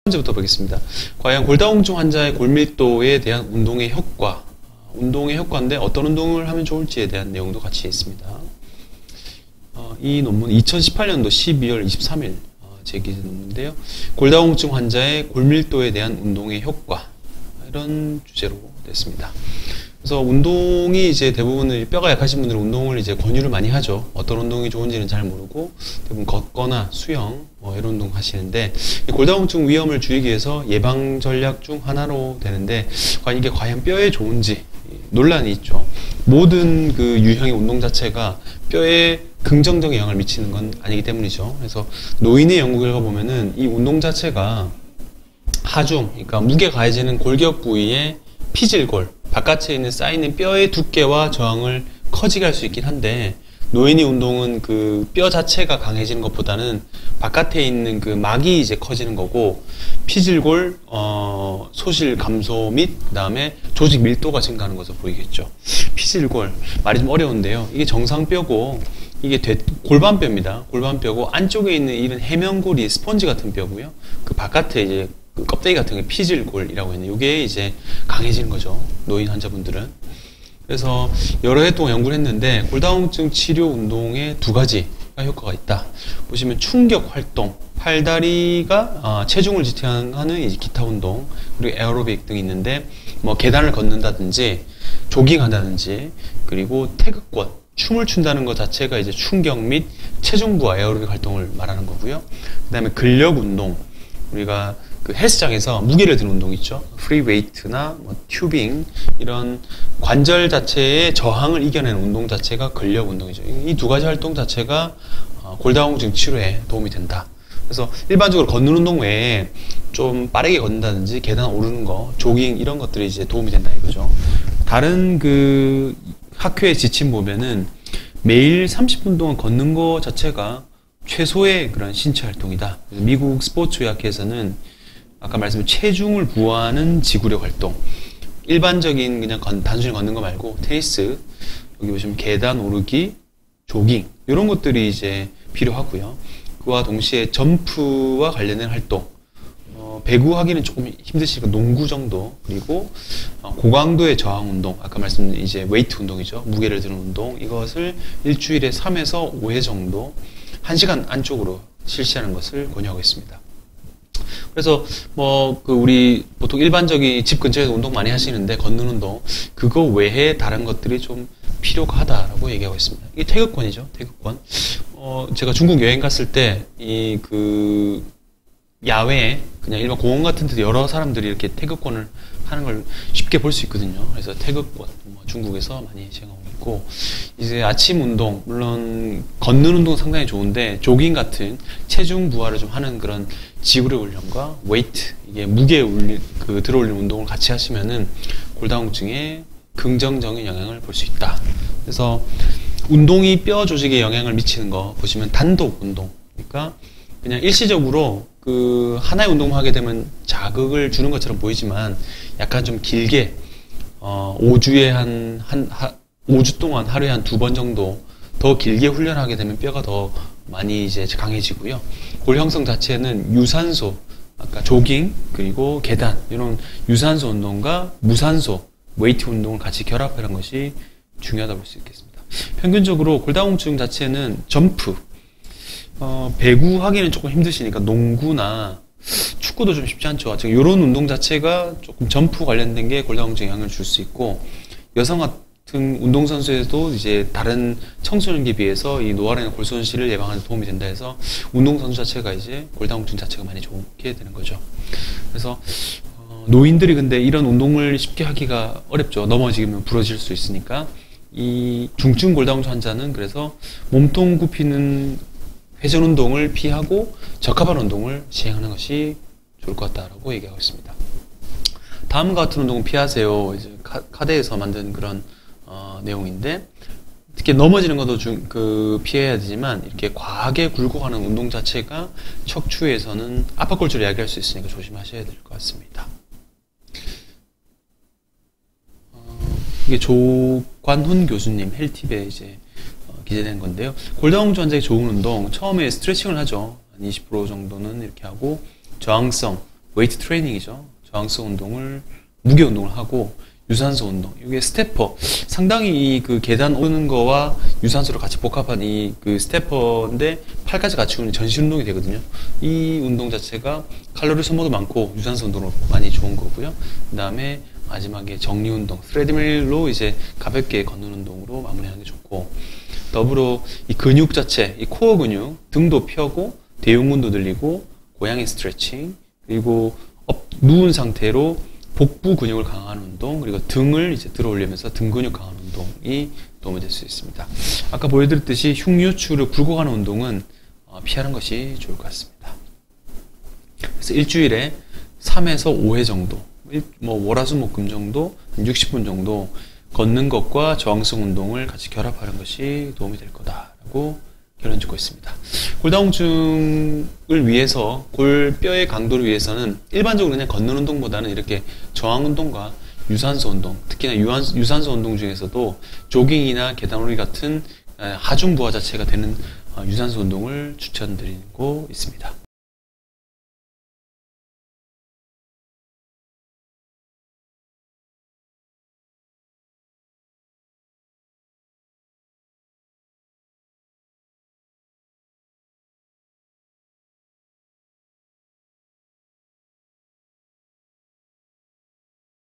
번째부터 보겠습니다. 과연 골다공증 환자의 골밀도에 대한 운동의 효과, 운동의 효과인데 어떤 운동을 하면 좋을지에 대한 내용도 같이 있습니다. 이 논문은 2018년도 12월 23일 제기된 논문인데요. 골다공증 환자의 골밀도에 대한 운동의 효과, 이런 주제로 됐습니다. 그래서 운동이 이제 대부분 뼈가 약하신 분들은 운동을 이제 권유를 많이 하죠. 어떤 운동이 좋은지는 잘 모르고 대부분 걷거나 수영 이런 운동 하시는데, 골다공증 위험을 줄이기 위해서 예방 전략 중 하나로 되는데 이게 과연 뼈에 좋은지 논란이 있죠. 모든 그 유형의 운동 자체가 뼈에 긍정적인 영향을 미치는 건 아니기 때문이죠. 그래서 노인의 연구 결과 보면은 이 운동 자체가 하중, 그러니까 무게 가해지는 골격 부위의 피질골, 바깥에 있는 쌓이는 뼈의 두께와 저항을 커지게 할 수 있긴 한데, 노인의 운동은 그 뼈 자체가 강해지는 것보다는 바깥에 있는 그 막이 이제 커지는 거고, 피질골 소실 감소 및 그다음에 조직 밀도가 증가하는 것으로 보이겠죠. 피질골 말이 좀 어려운데요. 이게 정상뼈고 이게 골반뼈입니다. 골반뼈고 안쪽에 있는 이런 해면골이 스펀지 같은 뼈고요. 그 바깥에 이제 그 껍데기 같은 게 피질골이라고 했는데, 이게 이제 강해지는 거죠, 노인 환자분들은. 그래서 여러 해 동안 연구를 했는데 골다공증 치료 운동에 두 가지가 효과가 있다. 보시면 충격 활동, 팔다리가 체중을 지탱하는 이제 기타 운동, 그리고 에어로빅 등이 있는데, 뭐 계단을 걷는다든지 조깅한다든지, 그리고 태극권, 춤을 춘다는 것 자체가 이제 충격 및 체중 부하 에어로빅 활동을 말하는 거고요. 그 다음에 근력 운동, 우리가 그 헬스장에서 무게를 드는 운동 있죠. 프리웨이트나 튜빙, 이런 관절 자체의 저항을 이겨내는 운동 자체가 근력 운동이죠. 이 두 가지 활동 자체가 골다공증 치료에 도움이 된다. 그래서 일반적으로 걷는 운동 외에 좀 빠르게 걷는다든지 계단 오르는 거, 조깅, 이런 것들이 이제 도움이 된다 이거죠. 다른 그 학회의 지침 보면은 매일 30분 동안 걷는 거 자체가 최소의 그런 신체 활동이다. 미국 스포츠 의학회에서는 아까 말씀드린 체중을 부하는 지구력 활동, 일반적인 그냥 단순히 걷는 거 말고 테니스, 여기 보시면 계단 오르기, 조깅, 이런 것들이 이제 필요하고요. 그와 동시에 점프와 관련된 활동, 배구하기는 조금 힘드시니까 농구 정도, 그리고 고강도의 저항 운동, 아까 말씀드린 이제 웨이트 운동이죠. 무게를 드는 운동, 이것을 일주일에 3에서 5회 정도 1시간 안쪽으로 실시하는 것을 권유하고 있습니다. 그래서 우리 보통 일반적인 집 근처에서 운동 많이 하시는데, 걷는 운동, 그거 외에 다른 것들이 좀 필요가 하다라고 얘기하고 있습니다. 이게 태극권이죠, 태극권. 제가 중국 여행 갔을 때 야외에 그냥 일반 공원 같은 데도 여러 사람들이 이렇게 태극권을 하는 걸 쉽게 볼 수 있거든요. 그래서 태극권 중국에서 많이 제공하고 있고, 이제 아침 운동, 물론 걷는 운동 상당히 좋은데 조깅 같은 체중 부하를 좀 하는 그런 지구력 훈련과 웨이트, 이게 무게 들어올리는 운동을 같이 하시면은 골다공증에 긍정적인 영향을 볼 수 있다. 그래서 운동이 뼈 조직에 영향을 미치는 거 보시면 단독 운동, 그러니까 그냥 일시적으로 그 하나의 운동을 하게 되면 자극을 주는 것처럼 보이지만, 약간 좀 길게 5주에 5주 동안 하루에 한 2번 정도 더 길게 훈련하게 되면 뼈가 더 많이 이제 강해지고요. 골 형성 자체는 유산소, 아까 조깅, 그리고 계단, 이런 유산소 운동과 무산소 웨이트 운동을 같이 결합하는 것이 중요하다고 볼 수 있겠습니다. 평균적으로 골다공증 자체는 점프, 배구 하기는 조금 힘드시니까 농구나 축구도 좀 쉽지 않죠. 이런 운동 자체가 조금 점프 관련된 게 골다공증에 영향을 줄 수 있고, 여성 같은 운동선수에도 이제 다른 청소년기에 비해서 이 노화라는 골손실을 예방하는 데 도움이 된다 해서 운동선수 자체가 이제 골다공증 자체가 많이 좋게 되는 거죠. 그래서 노인들이 근데 이런 운동을 쉽게 하기가 어렵죠. 넘어지면 부러질 수 있으니까. 이 중증 골다공증 환자는 그래서 몸통 굽히는 회전 운동을 피하고 적합한 운동을 시행하는 것이 좋을 것 같다라고 얘기하고 있습니다. 다음과 같은 운동은 피하세요. 이제 카드에서 만든 그런 내용인데, 특히 넘어지는 것도 피해야 되지만, 이렇게 과하게 굴곡하는 운동 자체가 척추에서는 압박골절을 야기할 수 있으니까 조심하셔야 될 것 같습니다. 이게 조관훈 교수님 헬팁에 이제 기재된 건데요. 골다공증 환자에게 좋은 운동, 처음에 스트레칭을 하죠. 한 20% 정도는 이렇게 하고, 저항성, 웨이트 트레이닝이죠. 저항성 운동을, 무게 운동을 하고, 유산소 운동. 이게 스태퍼. 상당히 그 계단 오르는 거와 유산소를 같이 복합한 이 그 스태퍼인데 팔까지 갖추는 전신 운동이 되거든요. 이 운동 자체가 칼로리 소모도 많고 유산소 운동으로 많이 좋은 거고요. 그 다음에 마지막에 정리 운동. 트레드밀로 이제 가볍게 걷는 운동으로 마무리하는 게 좋고, 더불어 이 근육 자체, 이 코어 근육, 등도 펴고, 대흉근도 늘리고, 고양이 스트레칭, 그리고 누운 상태로 복부 근육을 강화하는 운동, 그리고 등을 이제 들어 올리면서 등 근육 강화하는 운동이 도움이 될 수 있습니다. 아까 보여드렸듯이 흉유추를 굴고 가는 운동은 피하는 것이 좋을 것 같습니다. 그래서 일주일에 3에서 5회 정도, 월화수목금 정도, 60분 정도 걷는 것과 저항성 운동을 같이 결합하는 것이 도움이 될 거다라고 결론 짓고 있습니다. 골다공증을 위해서, 골뼈의 강도를 위해서는 일반적으로 그냥 걷는 운동보다는 이렇게 저항 운동과 유산소 운동, 특히나 유산소 운동 중에서도 조깅이나 계단오르기 같은 하중 부하 자체가 되는 유산소 운동을 추천드리고 있습니다.